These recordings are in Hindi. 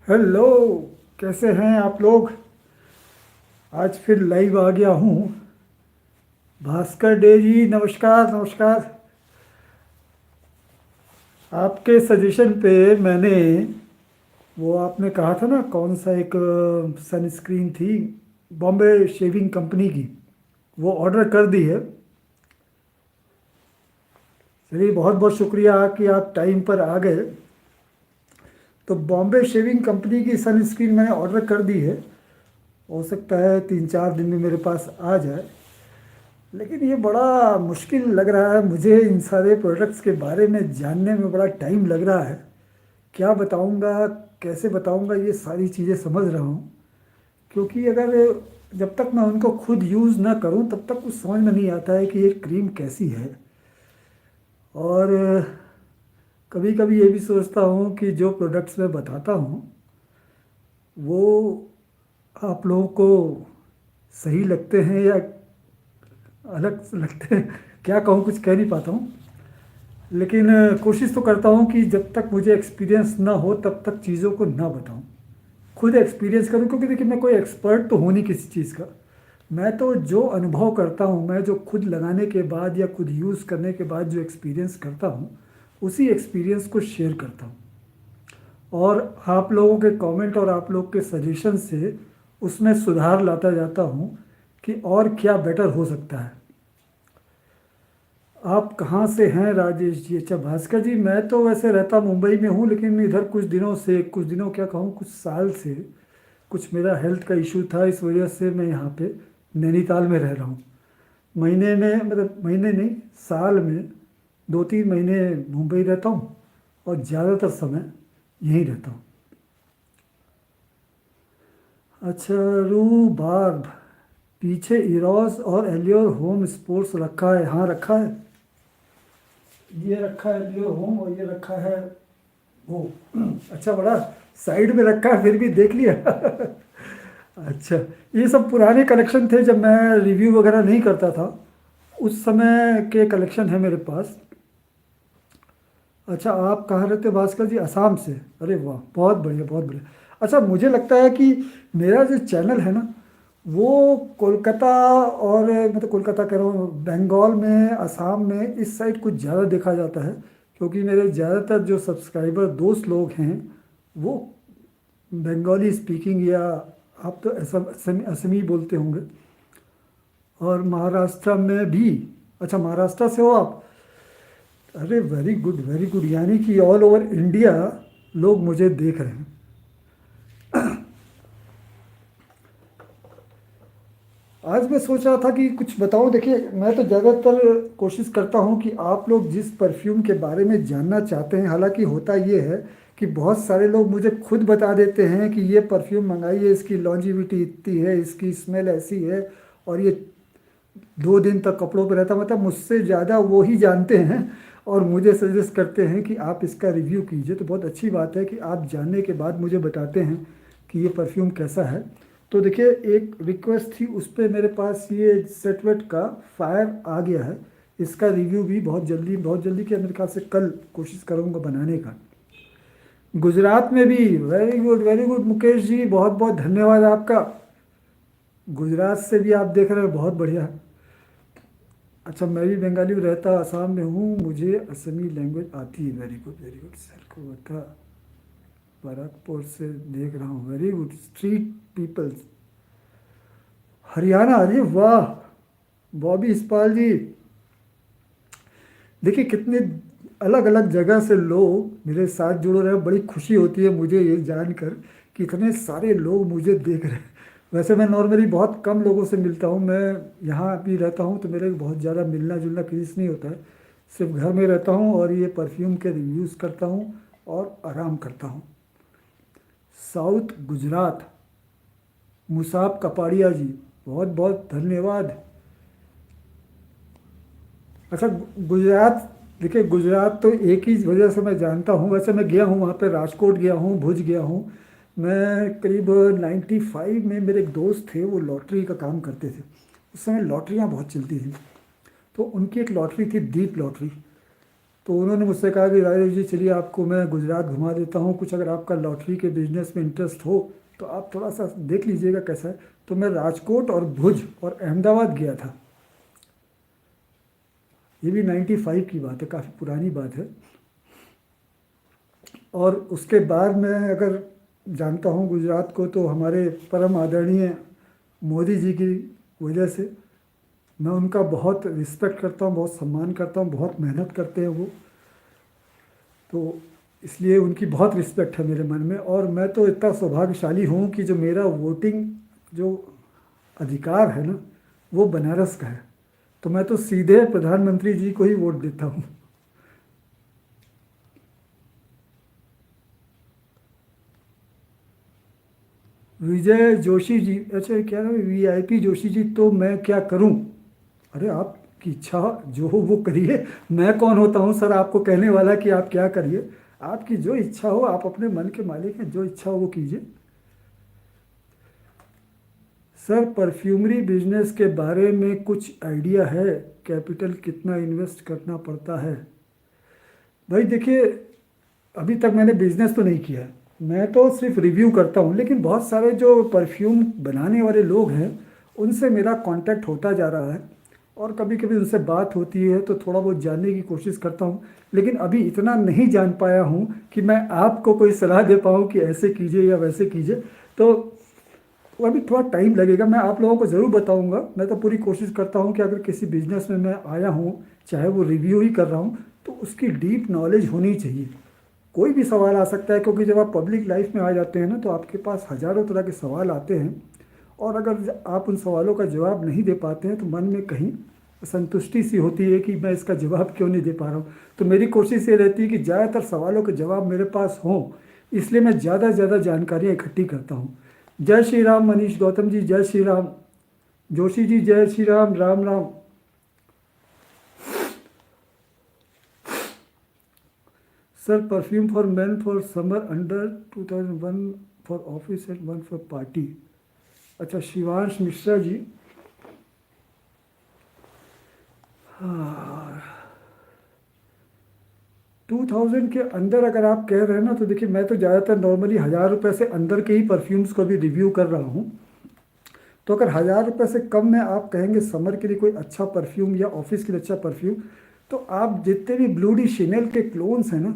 हेलो। कैसे हैं आप लोग? आज फिर लाइव आ गया हूँ। भास्कर डे जी, नमस्कार नमस्कार। आपके सजेशन पे मैंने वो आपने कहा था ना, कौन सा एक सनस्क्रीन थी, बॉम्बे शेविंग कंपनी की, वो ऑर्डर कर दी है। चलिए, बहुत बहुत शुक्रिया कि आप टाइम पर आ गए। तो बॉम्बे शेविंग कंपनी की सनस्क्रीन मैंने ऑर्डर कर दी है। हो सकता है 3-4 दिन में मेरे पास आ जाए। लेकिन ये बड़ा मुश्किल लग रहा है मुझे, इन सारे प्रोडक्ट्स के बारे में जानने में बड़ा टाइम लग रहा है। क्या बताऊंगा, कैसे बताऊंगा, ये सारी चीज़ें समझ रहा हूँ। क्योंकि अगर जब तक मैं उनको खुद यूज़ ना करूँ तब तक कुछ समझ में नहीं आता है कि ये क्रीम कैसी है। और कभी कभी ये भी सोचता हूँ कि जो प्रोडक्ट्स मैं बताता हूँ वो आप लोगों को सही लगते हैं या अलग लगते हैं। क्या कहूँ, कुछ कह नहीं पाता हूँ। लेकिन कोशिश तो करता हूँ कि जब तक मुझे एक्सपीरियंस ना हो तब तक चीज़ों को ना बताऊँ, खुद एक्सपीरियंस करूँ। क्योंकि देखिए, मैं कोई एक्सपर्ट तो हूँ नहीं किसी चीज़ का। मैं तो जो अनुभव करता हूँ, मैं जो खुद लगाने के बाद या खुद यूज़ करने के बाद जो एक्सपीरियंस करता हूँ, उसी एक्सपीरियंस को शेयर करता हूँ। और आप लोगों के कमेंट और आप लोग के सजेशन से उसमें सुधार लाता जाता हूँ कि और क्या बेटर हो सकता है। आप कहाँ से हैं राजेश जी? अच्छा, भास्कर जी, मैं तो वैसे रहता मुंबई में हूँ, लेकिन इधर कुछ दिनों से, कुछ दिनों क्या कहूँ, कुछ साल से कुछ मेरा हेल्थ का इशू था। इस वजह से मैं यहाँ पे नैनीताल में रह रहा हूँ। महीने में, मतलब महीने नहीं, साल में 2-3 महीने मुंबई रहता हूँ और ज़्यादातर समय यहीं रहता हूँ। अच्छा, रूबार्ब, पीछे इरोस और एलियोर होम स्पोर्ट्स रखा है। हाँ, रखा है। ये रखा है एलियोर होम और ये रखा है वो। अच्छा, बड़ा साइड में रखा है, फिर भी देख लिया। अच्छा, ये सब पुराने कलेक्शन थे जब मैं रिव्यू वगैरह नहीं करता था, उस समय के कलेक्शन है मेरे पास। अच्छा, आप कहाँ रहते हो भास्कर जी? असम से? अरे वाह, बहुत बढ़िया बहुत बढ़िया। अच्छा, मुझे लगता है कि मेरा जो चैनल है ना, वो कोलकाता और, मतलब कोलकाता कह रहा हूँ, बंगाल में, असम में, इस साइड कुछ ज़्यादा देखा जाता है। क्योंकि मेरे ज़्यादातर जो सब्सक्राइबर दोस्त लोग हैं वो बंगाली स्पीकिंग, या आप तो असमी बोलते होंगे। और महाराष्ट्र में भी। अच्छा, महाराष्ट्र से हो आप? अरे वेरी गुड वेरी गुड, यानी कि ऑल ओवर इंडिया लोग मुझे देख रहे हैं। आज मैं सोच रहा था कि कुछ बताऊं। देखिए, मैं तो ज़्यादातर कोशिश करता हूं कि आप लोग जिस परफ्यूम के बारे में जानना चाहते हैं, हालांकि होता ये है कि बहुत सारे लोग मुझे खुद बता देते हैं कि ये परफ्यूम मंगाइए, इसकी लॉन्जिविटी इतनी है, इसकी स्मेल ऐसी है, और ये 2 दिन तक कपड़ों पे रहता। मतलब मुझसे ज़्यादा वो ही जानते हैं और मुझे सजेस्ट करते हैं कि आप इसका रिव्यू कीजिए। तो बहुत अच्छी बात है कि आप जानने के बाद मुझे बताते हैं कि ये परफ्यूम कैसा है। तो देखिए, एक रिक्वेस्ट थी, उस पर मेरे पास ये सेटवेट का फायर आ गया है। इसका रिव्यू भी बहुत जल्दी क्या, मेरे ख्याल से कल कोशिश करूँगा बनाने का। गुजरात में भी वेरी गुड मुकेश जी, बहुत बहुत धन्यवाद आपका। गुजरात से भी आप देख रहे हैं, बहुत बढ़िया। अच्छा, मैं भी बंगाली में रहता आसाम में हूँ, मुझे असमी लैंग्वेज आती है। वेरी गुड सर को बता, बराकपुर से देख रहा हूँ। Very good. Street peoples, Haryana, अरे वाह। बॉबी इस्पाल जी, देखिए कितने अलग अलग जगह से लोग मेरे साथ जुड़ रहे हैं। बड़ी खुशी होती है मुझे ये जानकर कि इतने सारे लोग मुझे देख रहे हैं। वैसे मैं नॉर्मली बहुत कम लोगों से मिलता हूँ। मैं यहाँ भी रहता हूँ तो मेरे बहुत ज़्यादा मिलना जुलना किसी से नहीं होता है। सिर्फ घर में रहता हूँ और ये परफ्यूम के रिव्यूज़ करता हूँ और आराम करता हूँ। साउथ गुजरात, मुसाब कपाड़िया जी, बहुत बहुत धन्यवाद। अच्छा, गुजरात, देखिए गुजरात तो एक ही वजह से मैं जानता हूँ। वैसे मैं गया हूँ वहाँ पे, राजकोट गया हूँ, भुज गया हूँ। मैं करीब 95 में, मेरे एक दोस्त थे, वो लॉटरी का काम करते थे। उस समय लॉटरियाँ बहुत चलती थी। तो उनकी एक लॉटरी थी, दीप लॉटरी। तो उन्होंने मुझसे कहा कि राजेश जी चलिए आपको मैं गुजरात घुमा देता हूँ, कुछ अगर आपका लॉटरी के बिजनेस में इंटरेस्ट हो तो आप थोड़ा सा देख लीजिएगा कैसा है। तो मैं राजकोट और भुज और अहमदाबाद गया था। ये भी 95 की बात है, काफ़ी पुरानी बात है। और उसके बाद मैं अगर जानता हूँ गुजरात को तो हमारे परम आदरणीय मोदी जी की वजह से। मैं उनका बहुत रिस्पेक्ट करता हूँ, बहुत सम्मान करता हूँ, बहुत मेहनत करते हैं वो, तो इसलिए उनकी बहुत रिस्पेक्ट है मेरे मन में। और मैं तो इतना सौभाग्यशाली हूँ कि जो मेरा वोटिंग जो अधिकार है ना वो बनारस का है, तो मैं तो सीधे प्रधानमंत्री जी को ही वोट देता हूँ। विजय जोशी जी, अच्छा क्या नाम है, वीआईपी जोशी जी, तो मैं क्या करूं? अरे आपकी इच्छा जो हो वो करिए, मैं कौन होता हूं सर आपको कहने वाला कि आप क्या करिए। आपकी जो इच्छा हो, आप अपने मन के मालिक हैं, जो इच्छा हो वो कीजिए। सर परफ्यूमरी बिजनेस के बारे में कुछ आइडिया है? कैपिटल कितना इन्वेस्ट करना पड़ता है? भाई देखिए, अभी तक मैंने बिजनेस तो नहीं किया है, मैं तो सिर्फ रिव्यू करता हूँ, लेकिन बहुत सारे जो परफ्यूम बनाने वाले लोग हैं उनसे मेरा कांटेक्ट होता जा रहा है, और कभी कभी उनसे बात होती है तो थोड़ा बहुत जानने की कोशिश करता हूँ। लेकिन अभी इतना नहीं जान पाया हूँ कि मैं आपको कोई सलाह दे पाऊँ कि ऐसे कीजिए या वैसे कीजिए। तो वो अभी थोड़ा टाइम लगेगा, मैं आप लोगों को ज़रूर बताऊंगा। मैं तो पूरी कोशिश करता हूँ कि अगर किसी बिजनेस में मैं आया हूँ, चाहे वो रिव्यू ही कर रहा हूँ, तो उसकी डीप नॉलेज होनी चाहिए। कोई भी सवाल आ सकता है, क्योंकि जब आप पब्लिक लाइफ में आ जाते हैं ना तो आपके पास हज़ारों तरह के सवाल आते हैं, और अगर आप उन सवालों का जवाब नहीं दे पाते हैं तो मन में कहीं संतुष्टि सी होती है कि मैं इसका जवाब क्यों नहीं दे पा रहा हूँ। तो मेरी कोशिश ये रहती है कि ज़्यादातर सवालों के जवाब मेरे पास हों, इसलिए मैं ज़्यादा से ज़्यादा जानकारियाँ इकट्ठी करता हूँ। जय श्री राम मनीष गौतम जी, जय श्री राम। जोशी जी जय Shri Ram, Ram Ram. Sir perfume for man for summer under 2001 for office and 1 for party. अच्छा शिवांश मिश्रा जी, हाँ 2000 के अंदर अगर आप कह रहे हैं ना, तो देखिए मैं तो ज़्यादातर नॉर्मली 1000 रुपये से अंदर के ही परफ्यूम्स को भी रिव्यू कर रहा हूँ। तो अगर 1000 रुपये से कम में आप कहेंगे समर के लिए कोई अच्छा परफ्यूम या ऑफिस के लिए अच्छा परफ्यूम, तो आप जितने भी ब्लू डी शिनेल के क्लोन्स हैं ना,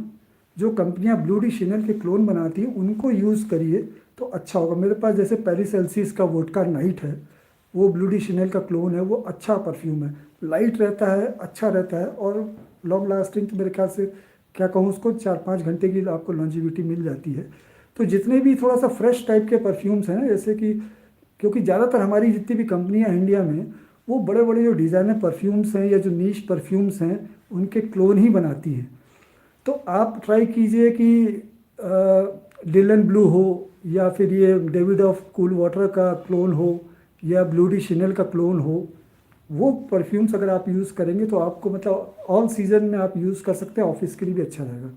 जो कंपनियां ब्लू डी शिनेल के क्लोन बनाती हैं उनको यूज़ करिए तो अच्छा होगा। मेरे पास जैसे पेरिसेल्सिस का वोडका नाइट है, वो ब्लू डी शिनेल का क्लोन है, वो अच्छा परफ्यूम है, लाइट रहता है, अच्छा रहता है, और लॉन्ग लास्टिंग तो मेरे ख्याल से क्या कहूँ उसको 4-5 घंटे की आपको लॉन्जिविटी मिल जाती है। तो जितने भी थोड़ा सा फ्रेश टाइप के परफ्यूम्स हैं, जैसे कि क्योंकि ज़्यादातर हमारी जितनी भी कंपनियां इंडिया में वो बड़े बड़े जो डिज़ाइनर परफ्यूम्स हैं या जो नीश परफ्यूम्स हैं उनके क्लोन ही बनाती हैं। तो आप ट्राई कीजिए कि डिलन ब्लू हो, या फिर ये डेविड ऑफ कूल वाटर का क्लोन हो, या ब्लू डी शिनेल का क्लोन हो। वो परफ्यूम्स अगर आप यूज़ करेंगे तो आपको मतलब ऑल सीजन में आप यूज़ कर सकते हैं, ऑफिस के लिए भी अच्छा रहेगा।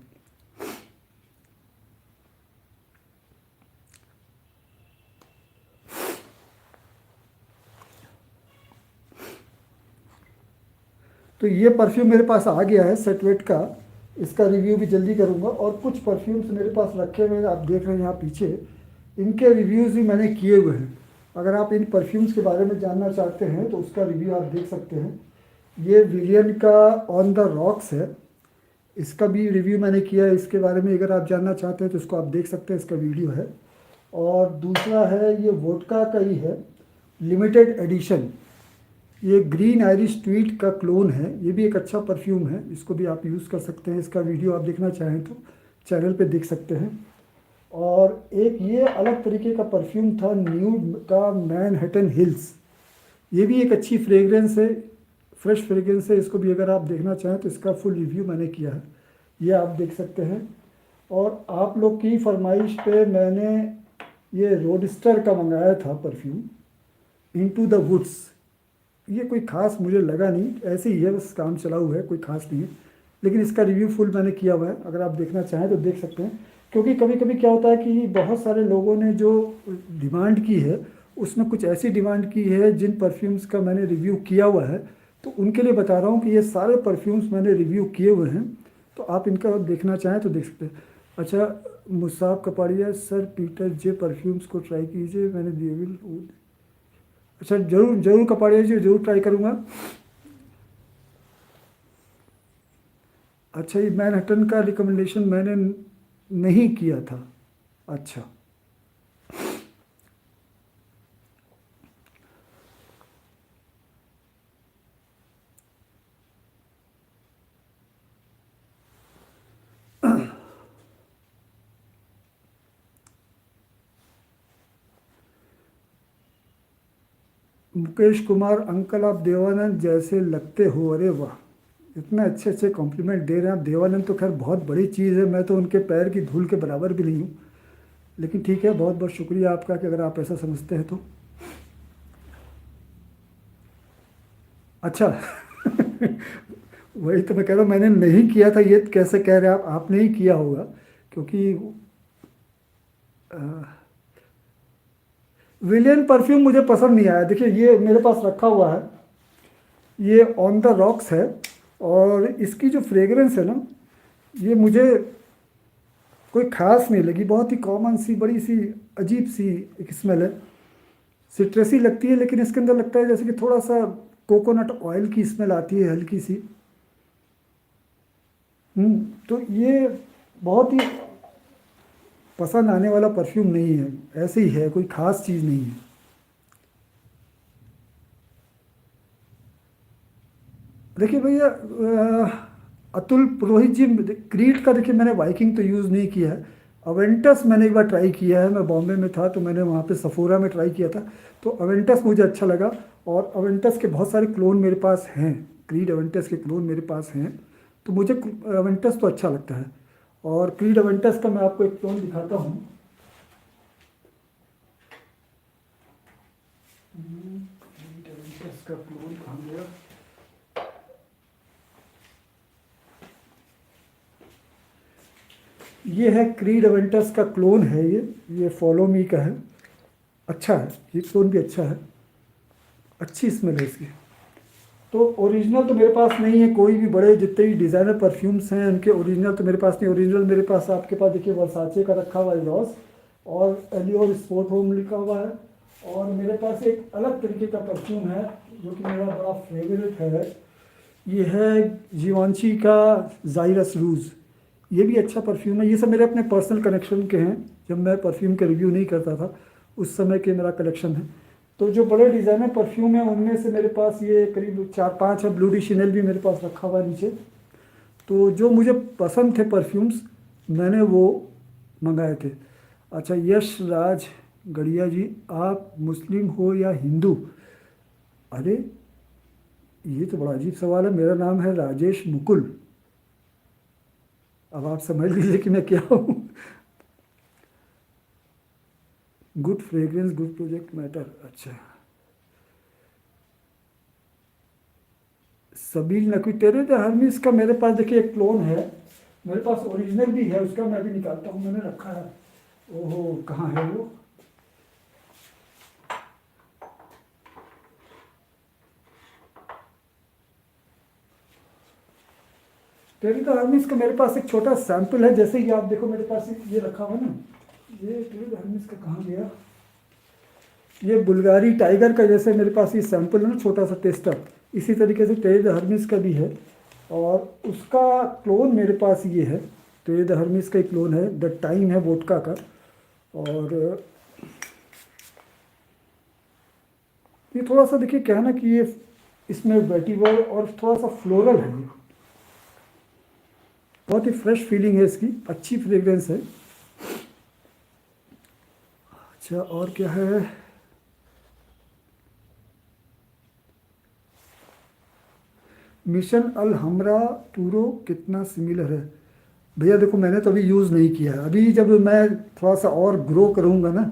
तो ये परफ्यूम मेरे पास आ गया है सेटवेट का, इसका रिव्यू भी जल्दी करूँगा। और कुछ परफ्यूम्स मेरे पास रखे हुए हैं, आप देख रहे हैं यहाँ पीछे, इनके रिव्यूज़ भी मैंने किए हुए हैं। अगर आप इन परफ्यूम्स के बारे में जानना चाहते हैं तो उसका रिव्यू आप देख सकते हैं। ये विलियन का ऑन द रॉक्स है, इसका भी रिव्यू मैंने किया है। इसके बारे में अगर आप जानना चाहते हैं तो इसको आप देख सकते हैं, इसका वीडियो है। और दूसरा है ये वोडका का ही है, लिमिटेड एडिशन, ये ग्रीन आयरिश ट्वीट का क्लोन है, ये भी एक अच्छा परफ्यूम है, इसको भी आप यूज़ कर सकते हैं। इसका वीडियो आप देखना चाहें तो चैनल पे देख सकते हैं। और एक ये अलग तरीके का परफ्यूम था न्यूड का मैनहट्टन हिल्स, ये भी एक अच्छी फ्रेगरेंस है, फ्रेश फ्रेगरेंस है। इसको भी अगर आप देखना चाहें तो इसका फुल रिव्यू मैंने किया है, ये आप देख सकते हैं। और आप लोग की फरमाइश पे मैंने ये रोडस्टर का मंगाया था परफ्यूम, इनटू द वुड्स। ये कोई ख़ास मुझे लगा नहीं, ऐसे ही है, बस काम चला हुआ है, कोई ख़ास नहीं है। लेकिन इसका रिव्यू फुल मैंने किया हुआ है, अगर आप देखना चाहें तो देख सकते हैं। क्योंकि कभी कभी क्या होता है कि बहुत सारे लोगों ने जो डिमांड की है उसमें कुछ ऐसी डिमांड की है जिन परफ्यूम्स का मैंने रिव्यू किया हुआ है, तो उनके लिए बता रहा हूँ कि ये सारे परफ्यूम्स मैंने रिव्यू किए हुए हैं। तो आप इनका देखना चाहें तो देख सकते हैं। अच्छा, मुसाब कपाड़िया सर, पीटर जे परफ्यूम्स को ट्राई कीजिए, मैंने डेविल वुड। अच्छा, जरूर जरूर कपाड़िया जी, जरूर ट्राई करूँगा। अच्छा, ये मैनहट्टन का रिकमेंडेशन मैंने नहीं किया था। अच्छा। मुकेश कुमार अंकल, आप देवानंद जैसे लगते हो। अरे वाह, इतने अच्छे अच्छे कॉम्प्लीमेंट दे रहे हैं आप। देवानंद तो खैर बहुत बड़ी चीज़ है, मैं तो उनके पैर की धूल के बराबर भी नहीं हूँ। लेकिन ठीक है, बहुत बहुत शुक्रिया आपका कि अगर आप ऐसा समझते हैं तो। अच्छा। वही तो मैं कह रहा हूँ, मैंने नहीं किया था, ये कैसे कह रहे हैं आप, आपने ही किया होगा। क्योंकि विलियन परफ्यूम मुझे पसंद नहीं आया। देखिए, ये मेरे पास रखा हुआ है, ये ऑन द रॉक्स है। और इसकी जो फ्रेग्रेंस है ना, ये मुझे कोई ख़ास नहीं लगी। बहुत ही कॉमन सी, बड़ी सी अजीब सी एक स्मेल है। सिट्रसी लगती है, लेकिन इसके अंदर लगता है जैसे कि थोड़ा सा कोकोनट ऑयल की स्मेल आती है, हल्की सी। तो ये बहुत ही पसंद आने वाला परफ्यूम नहीं है। ऐसे ही है, कोई ख़ास चीज़ नहीं है। देखिए भैया, अतुल पुरोहित जी, क्रीड का देखिए मैंने वाइकिंग तो यूज़ नहीं किया है। अवेंटस मैंने एक बार ट्राई किया है, मैं बॉम्बे में था तो मैंने वहाँ पे सफोरा में ट्राई किया था। तो अवेंटस मुझे अच्छा लगा। और अवेंटस के बहुत सारे क्लोन मेरे पास हैं, क्रीड अवेंटस के क्लोन मेरे पास हैं। तो मुझे अवेंटस तो अच्छा लगता है। और क्रीड अवेंटस का मैं आपको एक क्लोन दिखाता हूँ। क्रीड अवेंटस का क्लोन कहाँ गया? ये है क्रीड अवेंटस का क्लोन है, ये फॉलो मी का है। अच्छा है, ये क्लोन भी अच्छा है, अच्छी स्मेल है इसकी। तो ओरिजिनल तो मेरे पास नहीं है, कोई भी बड़े जितने भी डिज़ाइनर परफ्यूम्स हैं उनके ओरिजिनल तो मेरे पास नहीं। ओरिजिनल मेरे पास, आपके पास देखिए, वर्साचे का रखा हुआ है लॉस, और एलियोर स्पोर्ट होम लिखा हुआ है। और मेरे पास एक अलग तरीके का परफ्यूम है जो कि मेरा बड़ा फेवरेट है। ये है जीवांशी का जाइरस रूज। ये भी अच्छा परफ्यूम है। ये सब मेरे अपने पर्सनल कलेक्शन के हैं, जब मैं परफ्यूम के रिव्यू नहीं करता था उस समय के मेरा कलेक्शन है। तो जो बड़े डिज़ाइनर परफ्यूम है उनमें से मेरे पास ये करीब 4-5 है। ब्लू डी शिनेल भी मेरे पास रखा हुआ है नीचे। तो जो मुझे पसंद थे परफ्यूम्स, मैंने वो मंगाए थे। अच्छा, यश राज गढ़िया जी, आप मुस्लिम हो या हिंदू? अरे, ये तो बड़ा अजीब सवाल है। मेरा नाम है राजेश मुकुल। अब आप समझ लीजिए कि मैं क्या हूँ। Good fragrance, good project matter. अच्छा, सबील नकवी, तेरे द हर्मिस का मेरे पास देखिए एक क्लोन है। मेरे पास ओरिजिनल भी है उसका, मैं भी निकालता हूँ, मैंने रखा है। ओहो, कहाँ है वो? तेरे द हर्मिस का मेरे पास एक छोटा सैंपल है। जैसे कि आप देखो, मेरे पास ये रखा हुआ है ना, ये तेरे द हर्मिस का कहाँ गया? ये बुल्गारी टाइगर का जैसे मेरे पास ये सैंपल है ना, छोटा सा टेस्टर, इसी तरीके से टेरी द हर्मिस का भी है। और उसका क्लोन मेरे पास ये है, टेरी द हर्मिस का ही क्लोन है, द टाइम है वोडका का। और ये थोड़ा सा देखिए क्या है ना कि ये इसमें वेटिवर और थोड़ा सा फ्लोरल है। ये बहुत ही फ्रेश फीलिंग है इसकी, अच्छी फ्रेग्रेंस है। अच्छा, और क्या है? मिशन अल हमरा टूरो कितना सिमिलर है? भैया देखो, मैंने तो अभी यूज़ नहीं किया है। अभी जब मैं थोड़ा सा और ग्रो करूँगा ना,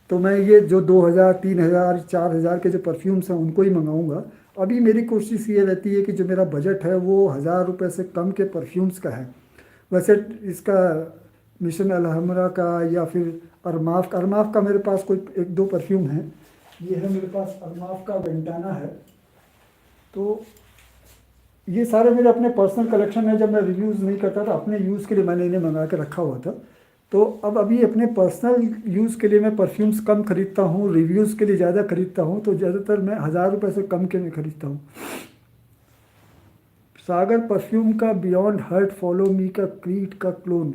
तो मैं ये जो 2000, 3000, 4000 के जो परफ्यूम्स हैं उनको ही मंगाऊँगा। अभी मेरी कोशिश ये रहती है कि जो मेरा बजट है वो 1000 रुपये से कम के परफ्यूम्स का है। वैसे इसका मिशन अल हमरा का या फिर अरमाफ का मेरे पास कोई 1-2 परफ्यूम है। ये है मेरे पास अरमाफ का वेंटाना है। तो ये सारे मेरे अपने पर्सनल कलेक्शन है, जब मैं रिव्यूज़ नहीं करता था अपने यूज़ के लिए मैंने इन्हें मंगा के रखा हुआ था। तो अब अभी अपने पर्सनल यूज़ के लिए मैं परफ्यूम्स कम खरीदता हूँ, रिव्यूज़ के लिए ज़्यादा खरीदता हूँ, तो ज़्यादातर मैं 1000 रुपये से कम के में खरीदता हूँ। सागर परफ्यूम का बियॉन्ड हर्ट फॉलो मी का क्रीड का क्लोन।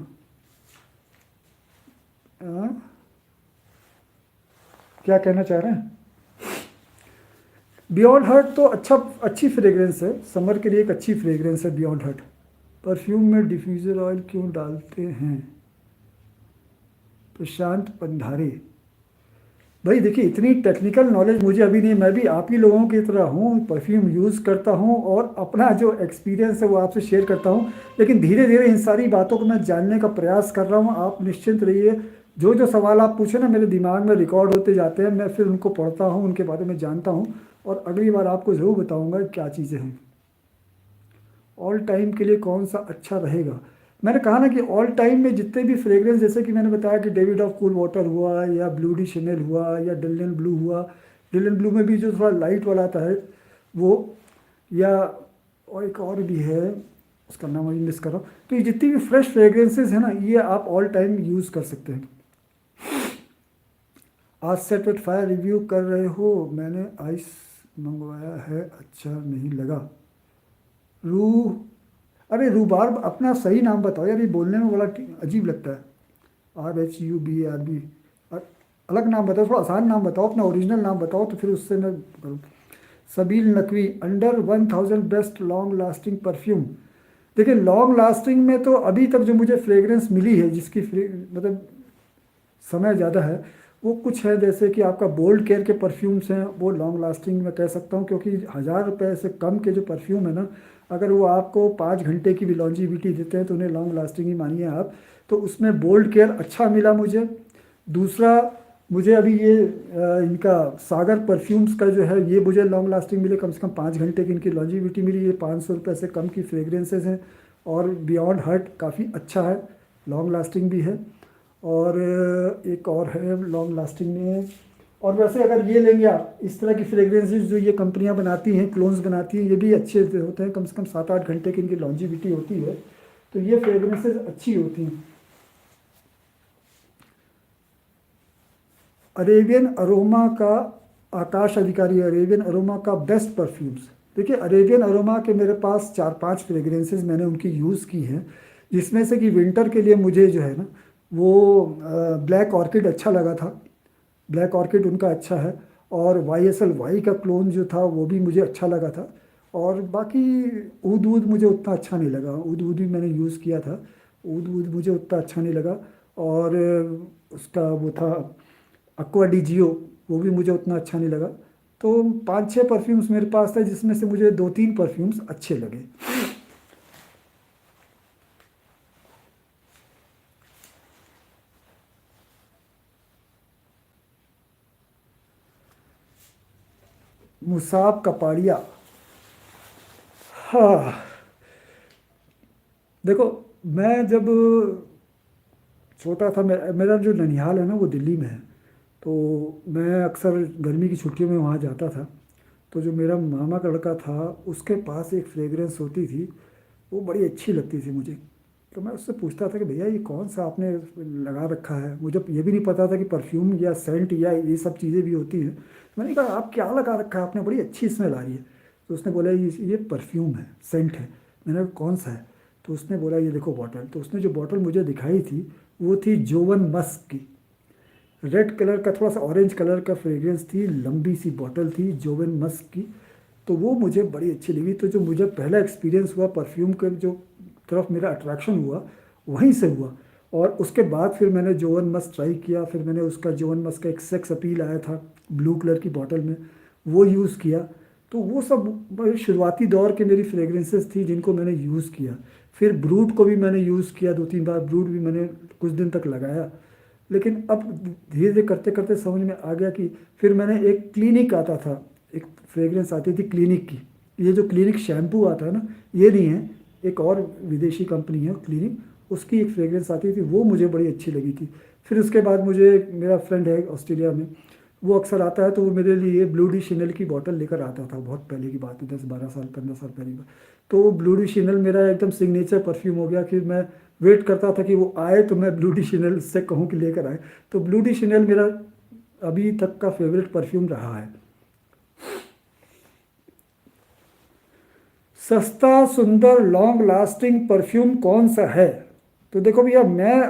क्या कहना चाह रहे हैं? बियॉन्ड हर्ट तो अच्छी फ्रेग्रेंस है, समर के लिए एक अच्छी फ्रेग्रेंस है बियॉन्ड हर्ट। परफ्यूम में डिफ्यूज़र ऑयल क्यों डालते हैं? प्रशांत पंधारे। भाई देखिए, इतनी टेक्निकल नॉलेज मुझे अभी नहीं, मैं भी आप ही लोगों की तरह हूँ, परफ्यूम यूज़ करता हूँ और अपना जो एक्सपीरियंस है वो आपसे शेयर करता हूँ। लेकिन धीरे धीरे इन सारी बातों को मैं जानने का प्रयास कर रहा हूँ। आप निश्चिंत रहिए, जो जो सवाल आप पूछे ना मेरे दिमाग में रिकॉर्ड होते जाते हैं, मैं फिर उनको पढ़ता हूँ, उनके बारे में जानता हूँ और अगली बार आपको ज़रूर बताऊँगा क्या चीज़ें हैं। ऑल टाइम के लिए कौन सा अच्छा रहेगा? मैंने कहा ना कि ऑल टाइम में जितने भी फ्रेग्रेंस, जैसे कि मैंने बताया कि डेविड ऑफ कूल वाटर हुआ या ब्लू डी शनेल हुआ या डिलन ब्लू हुआ, डिलन ब्लू में भी जो थोड़ा लाइट वाला आता है वो, या और एक और भी है उसका नाम अभी मिस कर रहा हूँ। तो ये जितनी भी फ्रेश फ्रेग्रेंसेस है ना, ये आप ऑल टाइम यूज़ कर सकते हैं। आज सेट विद फायर रिव्यू कर रहे हो? मैंने आइस मंगवाया है, अच्छा नहीं लगा। रू अरे रूबार्ब अपना सही नाम बताओ यार, ये बोलने में बड़ा अजीब लगता है। RHUBARB, अलग नाम बताओ, थोड़ा आसान नाम बताओ, अपना ओरिजिनल नाम बताओ तो फिर उससे मैं करूँ। Sabeel Naqvi, under 1000 best long lasting perfume. देखिए लॉन्ग लास्टिंग में तो अभी तक जो मुझे फ्रेग्रेंस मिली है जिसकी मतलब समय ज़्यादा है, वो कुछ है जैसे कि आपका बोल्ड केयर के परफ्यूम्स हैं, वो लॉन्ग लास्टिंग में कह सकता हूँ, क्योंकि 1000 रुपये से कम के जो परफ्यूम है ना, अगर वो आपको 5 घंटे की भी लॉन्जिविटी देते हैं तो उन्हें लॉन्ग लास्टिंग ही मानिए आप। तो उसमें बोल्ड केयर अच्छा मिला मुझे। दूसरा, मुझे अभी ये इनका सागर परफ्यूम्स का जो है ये मुझे लॉन्ग लास्टिंग मिले, कम से कम 5 घंटे की इनकी लॉन्जिविटी मिली। ये 500 रुपये से कम की फ्रेग्रेंसेज हैं और बियॉन्ड हर्ट काफ़ी अच्छा है, लॉन्ग लास्टिंग भी है। और एक और है लॉन्ग लास्टिंग में। और वैसे अगर ये लेंगे आप, इस तरह की फ्रेग्रेंसेस जो ये कंपनियां बनाती हैं, क्लोन्स बनाती हैं, ये भी अच्छे होते हैं, कम से कम 7-8 घंटे की इनकी लॉन्जिविटी होती है, तो ये फ्रेग्रेंसेस अच्छी होती हैं। अरेबियन अरोमा का, आकाश अधिकारी, अरेबियन अरोमा का बेस्ट परफ्यूम्स। देखिए अरेबियन अरोमा के मेरे पास 4-5 फ्रेग्रेंसेस मैंने उनकी यूज़ की हैं, जिसमें से कि विंटर के लिए मुझे जो है ना वो ब्लैक ऑर्किड अच्छा लगा था, ब्लैक ऑर्किड उनका अच्छा है। और YSL का क्लोन जो था वो भी मुझे अच्छा लगा था। और बाकी ऊद ऊद मुझे उतना अच्छा नहीं लगा, ऊद ऊद भी मैंने यूज़ किया था, ऊद ऊद मुझे उतना अच्छा नहीं लगा। और उसका वो था अक्वा डी जियो, वो भी मुझे उतना अच्छा नहीं लगा। तो 5-6 परफ्यूम्स मेरे पास थे जिसमें से मुझे 2-3 परफ्यूम्स अच्छे लगे। मुसाब कपाड़िया। हाँ देखो, मैं जब छोटा था, मेरा जो ननिहाल है ना वो दिल्ली में है, तो मैं अक्सर गर्मी की छुट्टियों में वहाँ जाता था। तो जो मेरा मामा का लड़का था उसके पास एक फ्रेग्रेंस होती थी, वो बड़ी अच्छी लगती थी मुझे। तो मैं उससे पूछता था कि भैया ये कौन सा आपने लगा रखा है, मुझे ये भी नहीं पता था कि परफ्यूम या सेंट या ये सब चीज़ें भी होती हैं। मैंने कहा आप क्या लगा रखा है आपने, बड़ी अच्छी स्मेल आ रही है। तो उसने बोला ये परफ्यूम है, सेंट है। मैंने कहा कौन सा है? तो उसने बोला ये देखो बॉटल। तो उसने जो बॉटल मुझे दिखाई थी वो थी जोवन मस्क की, रेड कलर का थोड़ा सा ऑरेंज कलर का फ्रेग्रेंस थी, लंबी सी बॉटल थी जोवन मस्क की। तो वो मुझे बड़ी अच्छी लगी। तो जो मुझे पहला एक्सपीरियंस हुआ परफ्यूम के जो तरफ मेरा अट्रैक्शन हुआ वहीं से हुआ। और उसके बाद फिर मैंने जोवन मस्क ट्राई किया, फिर मैंने उसका जोवन मस्क का एक सेक्स अपील आया था ब्लू कलर की बॉटल में, वो यूज़ किया। तो वो सब बड़े शुरुआती दौर के मेरी फ्रेग्रेंसेस थी जिनको मैंने यूज़ किया। फिर ब्रूड को भी मैंने यूज़ किया 2-3 बार, ब्रूड भी मैंने कुछ दिन तक लगाया। लेकिन अब धीरे धीरे करते करते समझ में आ गया कि फिर मैंने एक क्लिनिक आता था, एक फ्रेग्रेंस आती थी क्लिनिक की। ये जो क्लिनिक शैम्पू आता है ना, ये नहीं है, एक और विदेशी कंपनी है क्लिनिक, उसकी एक फ्रेग्रेंस आती थी, वो मुझे बड़ी अच्छी लगी थी। फिर उसके बाद मुझे, मेरा फ्रेंड है ऑस्ट्रेलिया में, वो अक्सर आता है, तो वो मेरे लिए ब्लू डी शिनल की बॉटल लेकर आता था। बहुत पहले की बात है, 10 12 साल 15 साल पहले की बात। तो वो ब्लू डी शिनल मेरा एकदम सिग्नेचर परफ्यूम हो गया कि मैं वेट करता था कि वो आए तो मैं ब्लू डी शिनल से कहूँ कि लेकर आए। तो ब्लू डी शिनल मेरा अभी तक का फेवरेट परफ्यूम रहा है। सस्ता सुंदर लॉन्ग लास्टिंग परफ्यूम कौन सा है? तो देखो भैया, मैं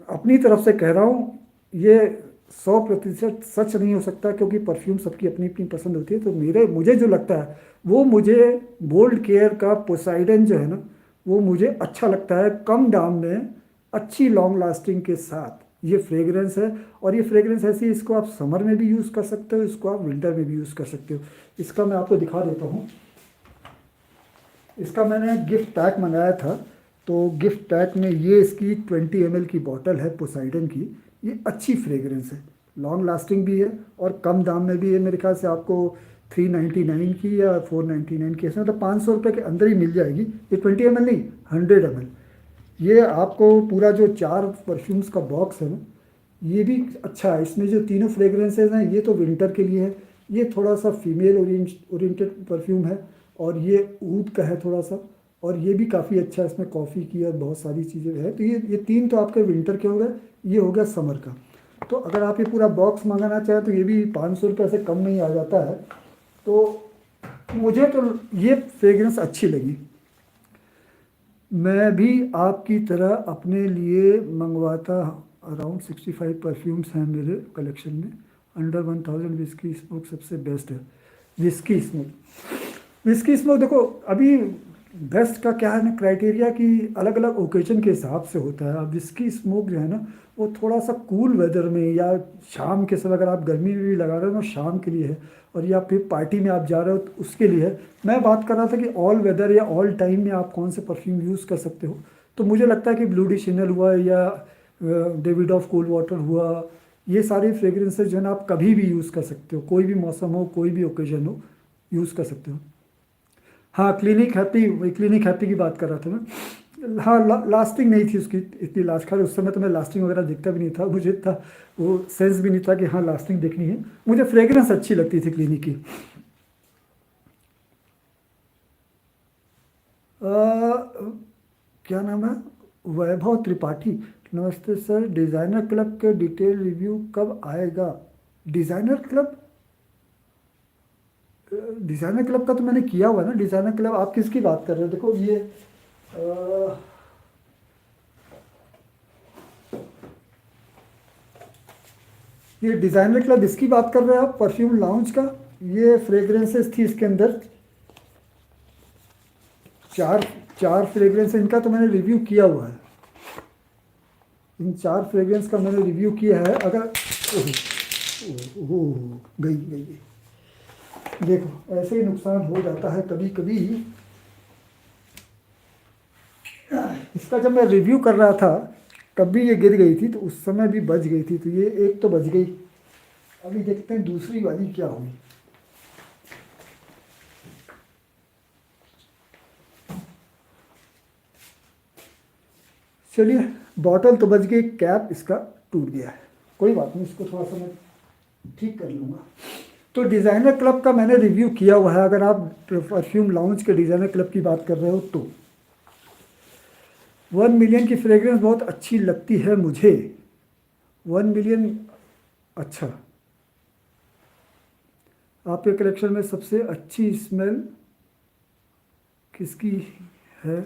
अपनी तरफ से कह रहा हूँ, ये 100% सच नहीं हो सकता, क्योंकि परफ्यूम सबकी अपनी अपनी पसंद होती है। तो मुझे जो लगता है वो, मुझे बोल्ड केयर का पोसाइडन जो है ना, वो मुझे अच्छा लगता है, कम दाम में अच्छी लॉन्ग लास्टिंग के साथ ये फ्रेग्रेंस है। और ये फ्रेग्रेंस ऐसी है, इसको आप समर में भी यूज़ कर सकते हो, इसको आप विंटर में भी यूज़ कर सकते हो। इसका मैं आपको दिखा देता हूँ। इसका मैंने गिफ्ट पैक मंगाया था, तो गिफ्ट पैक में ये इसकी 20 ml की बॉटल है पोसाइडन की। ये अच्छी फ्रेग्रेंस है, लॉन्ग लास्टिंग भी है और कम दाम में भी है। मेरे ख्याल से आपको 399 की या 499 की, ऐसे मतलब 500 रुपये के अंदर ही मिल जाएगी। ये 20 ml नहीं, 100 ml। ये आपको पूरा जो 4 परफ्यूम्स का बॉक्स है ना, ये भी अच्छा है। इसमें जो तीनों फ्रेग्रेंसेज हैं, ये तो विंटर के लिए है। ये थोड़ा सा फीमेल ओरिएंटेड परफ्यूम है, और ये ऊद का है थोड़ा सा, और ये भी काफ़ी अच्छा है। इसमें कॉफ़ी की और बहुत सारी चीज़ें हैं। तो ये तीन तो आपके विंटर के हो गए, ये हो गया समर का। तो अगर आप ये पूरा बॉक्स मंगाना चाहें तो ये भी 500 रुपये से कम नहीं आ जाता है। तो मुझे तो ये फ्रेग्रेंस अच्छी लगी। मैं भी आपकी तरह अपने लिए मंगवाता। अराउंड 65 परफ्यूम्स हैं मेरे कलेक्शन में। अंडर 1000 विस्की स्मोक सबसे बेस्ट है। विस्की स्मोक देखो, अभी बेस्ट का क्या है ना, क्राइटेरिया कि अलग अलग ओकेजन के हिसाब से होता है। अब विस्की स्मोक जो है ना, वो थोड़ा सा कूल वेदर में या शाम के समय, अगर आप गर्मी में भी लगा रहे हो ना, शाम के लिए है। और या फिर पार्टी में आप जा रहे हो तो उसके लिए है। मैं बात कर रहा था कि ऑल वेदर या ऑल टाइम में आप कौन से परफ्यूम यूज़ कर सकते हो। तो मुझे लगता है कि ब्लू डी शिनल हुआ या डेविड ऑफ कूल वाटर हुआ, ये सारे फ्रेग्रेंसेज जो है ना, आप कभी भी यूज़ कर सकते हो, कोई भी मौसम हो, कोई भी ओकेजन हो, यूज़ कर सकते हो। हाँ, क्लिनिक हैप्पी की बात कर रहा था मैं। हाँ, लास्टिंग नहीं थी उसकी इतनी लास्ट, खैर उस समय तो मैं लास्टिंग वगैरह दिखता भी नहीं था, मुझे इतना वो सेंस भी नहीं था कि हाँ लास्टिंग देखनी है। मुझे फ्रेग्रेंस अच्छी लगती थी क्लिनिक की। क्या नाम है? वैभव त्रिपाठी। नमस्ते सर, डिज़ाइनर क्लब के डिटेल रिव्यू कब आएगा? डिज़ाइनर क्लब डिज़ाइनर क्लब का तो मैंने किया हुआ है ना। डिज़ाइनर क्लब आप किसकी बात कर रहे हो? देखो ये डिज़ाइनर क्लब इसकी बात कर रहे हो आप, परफ्यूम लाउंज का। ये फ्रेग्रेंसेस थी इसके अंदर, चार चार फ्रेग्रेंस, इनका तो मैंने रिव्यू किया हुआ है। इन 4 फ्रेग्रेंस का मैंने रिव्यू किया है। अगर गई गई गई, देखो ऐसे ही नुकसान हो जाता है कभी कभी। इसका जब मैं रिव्यू कर रहा था तब भी ये गिर गई थी, तो उस समय भी बच गई थी। तो ये एक तो बच गई। अभी देखते हैं दूसरी वाली क्या हुई। चलिए, बॉटल तो बच गई, कैप इसका टूट गया है। कोई बात नहीं, इसको थोड़ा सा मैं ठीक कर लूँगा। तो डिज़ाइनर क्लब का मैंने रिव्यू किया हुआ है। अगर आप परफ्यूम लाउंज के डिज़ाइनर क्लब की बात कर रहे हो तो 1 मिलियन की फ्रेग्रेंस बहुत अच्छी लगती है मुझे। 1 मिलियन, अच्छा। आपके कलेक्शन में सबसे अच्छी स्मेल किसकी है?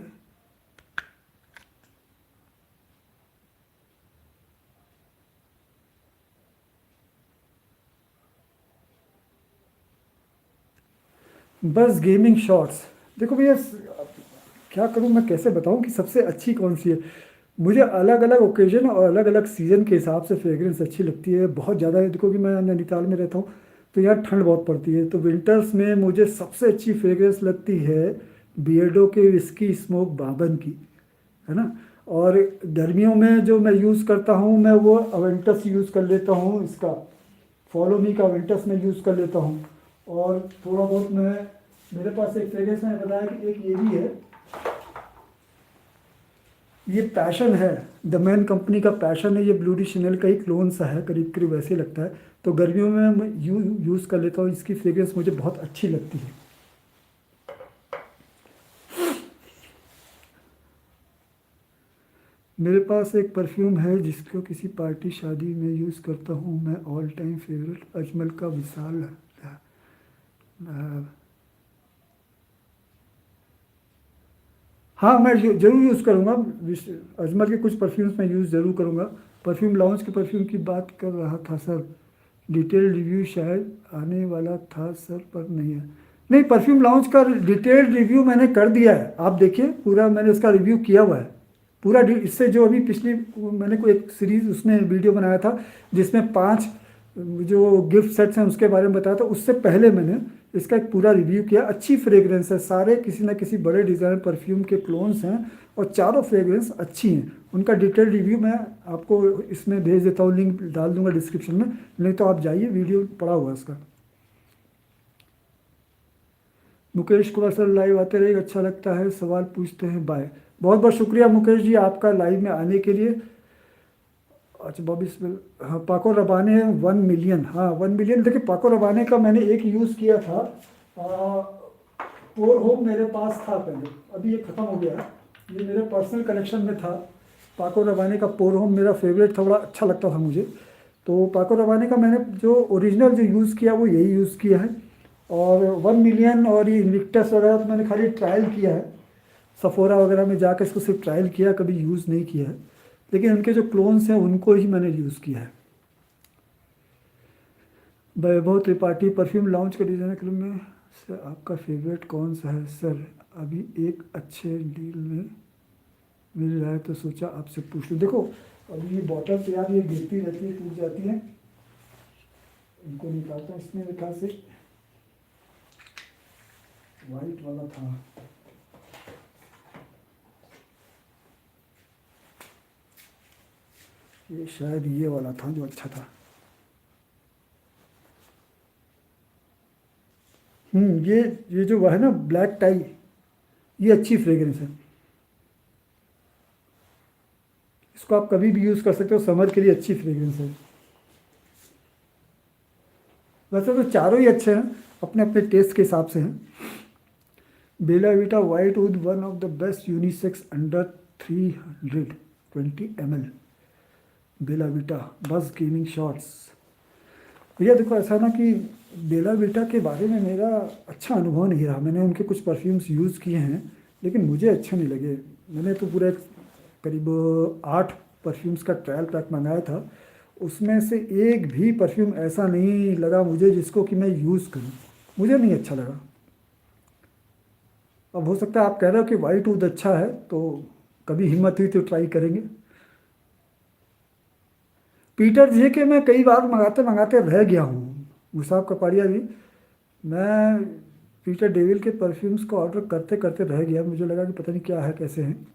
बस गेमिंग शॉट्स। देखो भैया, क्या करूँ मैं, कैसे बताऊँ कि सबसे अच्छी कौन सी है। मुझे अलग अलग ओकेजन और अलग अलग सीज़न के हिसाब से फ्रेग्रेंस अच्छी लगती है। बहुत ज़्यादा है, देखो कि मैं नैनीताल में रहता हूँ, तो यहाँ ठंड बहुत पड़ती है। तो विंटर्स में मुझे सबसे अच्छी फ्रेग्रेंस लगती है बियर्डो के विस्की स्मोक बाबन की, है ना। और गर्मियों में जो मैं यूज़ करता हूँ, मैं वो अवेंटस यूज़ कर लेता हूँ, इसका फॉलो मी का अवेंटस में यूज़ कर लेता हूँ। और थोड़ा बहुत मेरे पास एक फ्रेग्रेंस मैंने बताया कि एक ये भी है, ये पैशन है, द मैन कंपनी का पैशन है। ये ब्लू डी शिनल का ही क्लोन सा है, करीब करीब वैसे लगता है। तो गर्मियों में मैं यूज़ कर लेता हूँ। इसकी फ्रेग्रेंस मुझे बहुत अच्छी लगती है। मेरे पास एक परफ्यूम है जिसको किसी पार्टी शादी में यूज़ करता हूँ मैं। ऑल टाइम फेवरेट अजमल का विशाल है। हाँ, मैं ज़रूर यूज़ करूँगा। अजमल के कुछ परफ्यूम्स मैं यूज़ ज़रूर करूँगा। परफ्यूम लाउंज के परफ्यूम की बात कर रहा था सर। डिटेल रिव्यू शायद आने वाला था सर, पर नहीं है। नहीं, परफ्यूम लाउंज का डिटेल्ड रिव्यू मैंने कर दिया है, आप देखिए, पूरा मैंने उसका रिव्यू किया हुआ है। पूरा इससे जो अभी पिछली मैंने कोई एक सीरीज़ उसमें वीडियो बनाया था जिसमें 5 जो गिफ्ट सेट्स हैं उसके बारे में बताया था। उससे पहले मैंने इसका एक पूरा रिव्यू किया। अच्छी फ्रेग्रेंस है, सारे किसी ना किसी बड़े डिज़ाइन परफ्यूम के क्लोन्स हैं और चारों फ्रेग्रेंस अच्छी हैं। उनका डिटेल रिव्यू मैं आपको इसमें भेज देता हूँ, लिंक डाल दूंगा डिस्क्रिप्शन में, नहीं तो आप जाइए, वीडियो पड़ा हुआ है इसका। मुकेश कुमार सर लाइव आते रहिए, अच्छा लगता है, सवाल पूछते हैं, बाय। बहुत बहुत शुक्रिया मुकेश जी आपका लाइव में आने के लिए। अच्छा बॉबी स्मेल, हाँ पाको रबाने 1 मिलियन, हाँ 1 मिलियन। देखिए पाको रबाने का मैंने एक यूज़ किया था, पोर होम मेरे पास था पहले, अभी ये ख़त्म हो गया है। ये मेरे पर्सनल कलेक्शन में था। पाको रबाने का पोर होम मेरा फेवरेट था, बड़ा अच्छा लगता था मुझे। तो पाको रबाने का मैंने जो ओरिजिनल जो यूज़ किया वो यही यूज़ किया है। और 1 मिलियन और ये इन्विक्टस वगैरह तो मैंने खाली ट्रायल किया है, सफोरा वगैरह में जाकर इसको सिर्फ ट्रायल किया, कभी यूज़ नहीं किया है। लेकिन उनके जो क्लोन्स हैं उनको ही मैंने यूज़ किया है। वैभव त्रिपाठी, परफ्यूम लॉन्च का डिज़ाइनर क्लब में सर आपका फेवरेट कौन सा है सर? अभी एक अच्छे डील में मिल रहा है तो सोचा आपसे पूछ लूँ। देखो अभी ये बॉटल तो यार ये गिरती रहती है, टूट जाती है, इनको निकालता हूँ। इसमें मेरे ख्याल से वाइट वाला था, ये शायद ये वाला था जो अच्छा था। ये जो है ना ब्लैक टाई, ये अच्छी फ्रेग्रेंस है। इसको आप कभी भी यूज़ कर सकते हो, समर के लिए अच्छी फ्रेग्रेंस है। वैसे तो चारों ही अच्छे हैं, अपने अपने टेस्ट के हिसाब से हैं। Bella Vita white would one of the best unisex under 320 ml। Bella Vita बस गेमिंग शॉट्स। भैया देखो ऐसा ना कि बेला वीटा के बारे में मेरा अच्छा अनुभव नहीं रहा। मैंने उनके कुछ परफ्यूम्स यूज़ किए हैं लेकिन मुझे अच्छे नहीं लगे। मैंने तो पूरा करीब 8 परफ्यूम्स का ट्रायल पैक मंगाया था, उसमें से एक भी परफ्यूम ऐसा नहीं लगा मुझे जिसको कि मैं यूज़ करूं, मुझे नहीं अच्छा लगा। अब हो सकता है आप कह रहे हो कि वाइट वुड अच्छा है, तो कभी हिम्मत हुई तो ट्राई करेंगे। पीटर जी के मैं कई बार मंगाते मंगाते रह गया हूँ, मुसाब कपाड़िया भी। मैं पीटर डेविल के परफ्यूम्स को ऑर्डर करते करते रह गया, मुझे लगा कि पता नहीं क्या है कैसे हैं।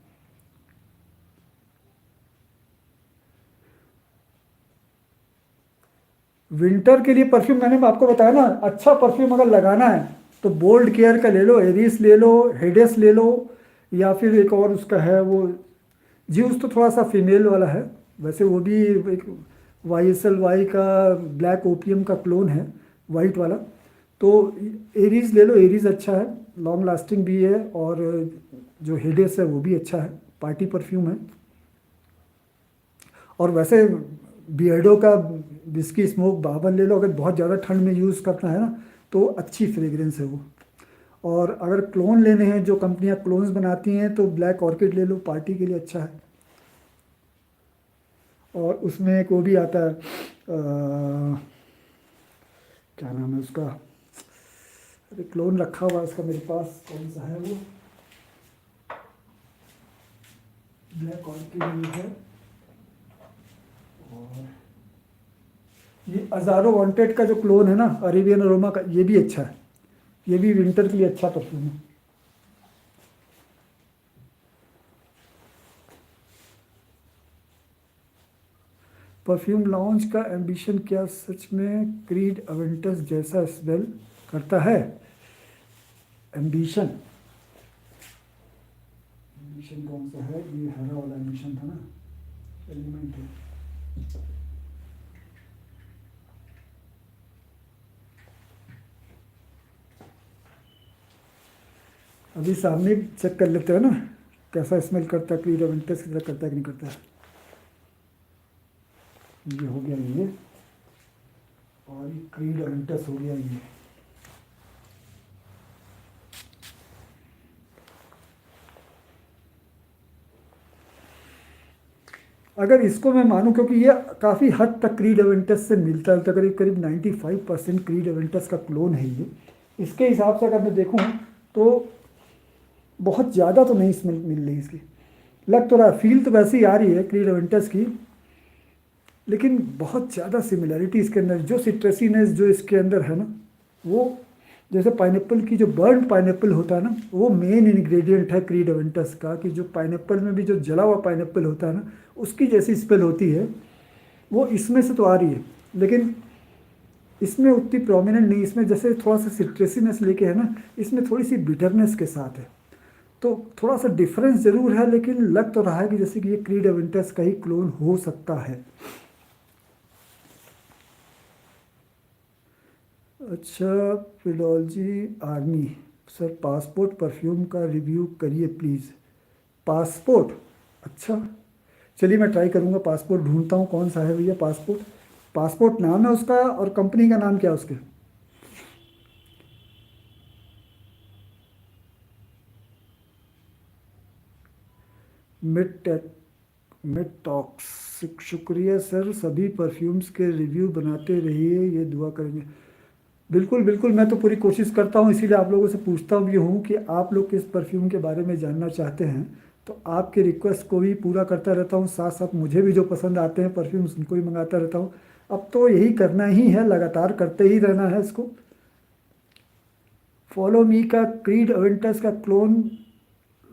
विंटर के लिए परफ्यूम मैंने आपको बताया ना, अच्छा परफ्यूम अगर लगाना है तो बोल्ड केयर का ले लो, एरिस ले लो, हेडेस ले लो, या फिर एक और उसका है वो जीउस, तो थोड़ा सा फीमेल वाला है। वैसे वो भी एक YSL का ब्लैक ओपियम का क्लोन है, वाइट वाला। तो एरीज ले लो, एरीज अच्छा है, लॉन्ग लास्टिंग भी है, और जो हेडेस है वो भी अच्छा है, पार्टी परफ्यूम है। और वैसे बियर्डो का विस्की स्मोक बाबन ले लो, अगर बहुत ज़्यादा ठंड में यूज़ करना है ना तो अच्छी फ्रेग्रेंस है वो। और अगर क्लोन लेने हैं, जो कंपनियां क्लोन्स बनाती हैं, तो ब्लैक ऑर्किड ले लो, पार्टी के लिए अच्छा है। और उसमें एक वो भी आता है, क्या नाम है उसका, अरे क्लोन रखा हुआ है उसका मेरे पास, कौन सा है वो, ब्लैक ऑर्किड भी है। और ये अजारो वांटेड का जो क्लोन है ना, अरेबियन अरोमा का, ये भी अच्छा है, ये भी विंटर के लिए अच्छा परफ्यूम है। परफ्यूम लॉन्च का एम्बिशन क्या सच में क्रीड अवेंटस जैसा स्मेल करता है? एम्बिशन, एम्बिशन कौन सा है? ये हरा वाला एम्बिशन था ना, एलिमेंट है। अभी सामने चेक कर लेते हैं ना कैसा स्मेल करता है, क्रीड अवेंटस की तरह करता है कि नहीं करता है। ये हो गया ये, और ये क्रीड अवेंटस हो गया ये। अगर इसको मैं मानूं, क्योंकि ये काफ़ी हद तक क्रीड अवेंटस से मिलता है, तो करीब करीब 95% क्रीड अवेंटस का क्लोन है ये। इसके हिसाब से अगर मैं देखूं तो बहुत ज़्यादा तो नहीं स्मेल मिल रही इसकी। लग तो रहा, फील तो वैसे ही आ रही है क्रीड अवेंटस की, लेकिन बहुत ज़्यादा सिमिलैरिटी इसके अंदर, जो सिट्रसीनेस जो इसके अंदर है ना, वो जैसे पाइनएप्पल की जो बर्न पाइनएप्पल होता है ना, वो मेन इंग्रेडिएंट है क्रीड अवेंटस का, कि जो पाइनएप्पल में भी जो जला हुआ पाइनएप्पल होता है ना, उसकी जैसी स्मेल होती है वो इसमें से तो आ रही है, लेकिन इसमें उतनी प्रोमिनेंट नहीं। इसमें जैसे थोड़ा सा सिट्रसीनेस लेके है ना, इसमें थोड़ी सी बिटरनेस के साथ है, तो थोड़ा सा डिफरेंस ज़रूर है, लेकिन लग तो रहा है कि जैसे कि ये क्रीड अवेंटस का ही क्लोन हो सकता है। अच्छा, फिलॉलजी आर्मी सर, पासपोर्ट परफ्यूम का रिव्यू करिए प्लीज़। पासपोर्ट, अच्छा चलिए मैं ट्राई करूँगा। पासपोर्ट ढूंढता हूँ कौन सा है भैया पासपोर्ट। पासपोर्ट नाम है उसका, और कंपनी का नाम क्या है उसके? Mid tech, mid talks. शुक्रिया सर, सभी परफ्यूम्स के रिव्यू बनाते रहिए, ये दुआ करेंगे। बिल्कुल बिल्कुल, मैं तो पूरी कोशिश करता हूँ, इसीलिए आप लोगों से पूछता भी हूँ कि आप लोग किस परफ्यूम के बारे में जानना चाहते हैं, तो आपके रिक्वेस्ट को भी पूरा करता रहता हूँ। साथ साथ मुझे भी जो पसंद आते हैं परफ्यूम्स, उनको भी मंगाता रहता हूँ। अब तो यही करना ही है, लगातार करते ही रहना है इसको। फॉलो मी का क्रीड अवेंटस का क्लोन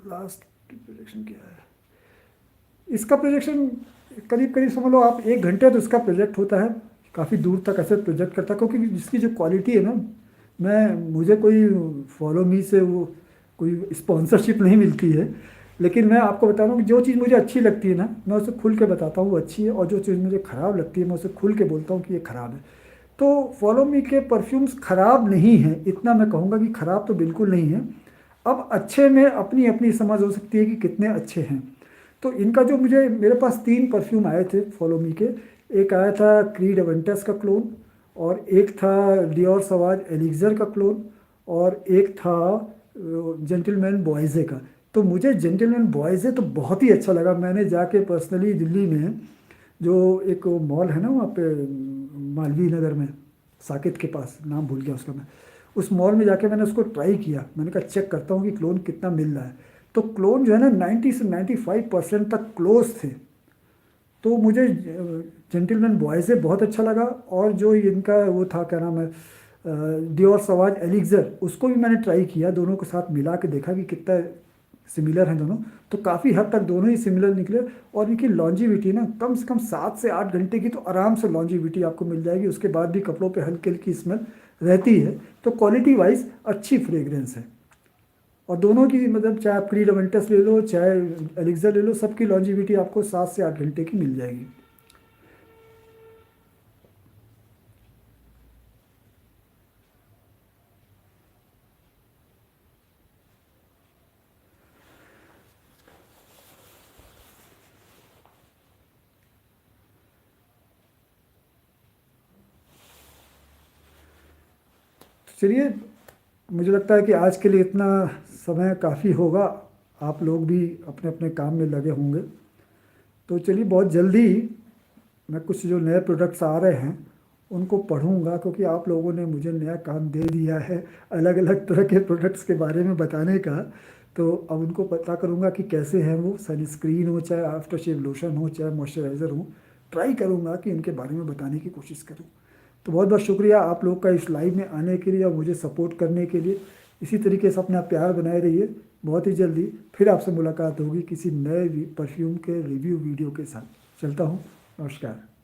लास्ट की प्रोजेक्शन क्या है? इसका प्रोजेक्शन करीब करीब समझ लो आप 1 घंटे तो इसका प्रोजेक्ट होता है, काफ़ी दूर तक ऐसे प्रोजेक्ट करता है, क्योंकि जिसकी जो क्वालिटी है ना, मुझे कोई फॉलो मी से वो कोई स्पॉन्सरशिप नहीं मिलती है, लेकिन मैं आपको बता रहा हूँ कि जो चीज़ मुझे अच्छी लगती है ना, मैं उसे खुल के बताता हूँ वो अच्छी है, और जो चीज़ मुझे ख़राब लगती है मैं उसे खुल के बोलता हूँ कि ये ख़राब है। तो फॉलो मी के परफ्यूम्स ख़राब नहीं हैं, इतना मैं कहूँगा कि ख़राब तो बिल्कुल नहीं है। अब अच्छे में अपनी अपनी समझ हो सकती है कि कितने अच्छे हैं। तो इनका जो मुझे, मेरे पास 3 परफ्यूम आए थे फॉलो मी के। एक आया था क्रीड अवेंटस का क्लोन, और एक था डियोर सवाज एलिक्जर का क्लोन, और एक था जेंटलमैन बॉयज़े का। तो मुझे जेंटलमैन बॉयज़े तो बहुत ही अच्छा लगा। मैंने जाके पर्सनली दिल्ली में जो एक मॉल है ना वहाँ पे, मालवीय नगर में, साकेत के पास, नाम भूल गया उसका मैं, उस मॉल में जाके मैंने उसको ट्राई किया। मैंने कहा चेक करता हूँ कि क्लोन कितना मिल रहा है। तो क्लोन जो है ना 90 से 95% तक क्लोज थे। तो मुझे जेंटलमैन बॉय से बहुत अच्छा लगा, और जो इनका वो था क्या नाम है, डियोर सवाज एलिक्जर, उसको भी मैंने ट्राई किया, दोनों के साथ मिला के देखा कि कितना सिमिलर हैं दोनों। तो काफ़ी हद तक दोनों ही सिमिलर निकले, और इनकी लॉन्जिविटी ना कम से कम 7 से 8 घंटे की तो आराम से लॉन्जिविटी आपको मिल जाएगी, उसके बाद भी कपड़ों पे हल्की हल्की स्मेल रहती है। तो क्वालिटी वाइज अच्छी फ्रेग्रेंस है, और दोनों की मतलब चाहे आप क्रीड अवेंटस ले लो चाहे एलिक्जर ले लो, सबकी लॉन्जिविटी आपको 7 से 8 घंटे की मिल जाएगी। चलिए, मुझे लगता है कि आज के लिए इतना समय काफ़ी होगा। आप लोग भी अपने अपने काम में लगे होंगे, तो चलिए बहुत जल्दी मैं कुछ जो नए प्रोडक्ट्स आ रहे हैं उनको पढ़ूंगा, क्योंकि आप लोगों ने मुझे नया काम दे दिया है अलग अलग तरह के प्रोडक्ट्स के बारे में बताने का। तो अब उनको पता करूंगा कि कैसे हैं वो, सनस्क्रीन हो चाहे आफ्टर शेव लोशन हो चाहे मॉइस्चराइज़र हो, ट्राई करूंगा कि इनके बारे में बताने की कोशिश करूँ। तो बहुत बहुत शुक्रिया आप लोग का इस लाइव में आने के लिए और मुझे सपोर्ट करने के लिए। इसी तरीके से अपना प्यार बनाए रहिए। बहुत ही जल्दी फिर आपसे मुलाकात होगी किसी नए परफ्यूम के रिव्यू वीडियो के साथ। चलता हूँ, नमस्कार।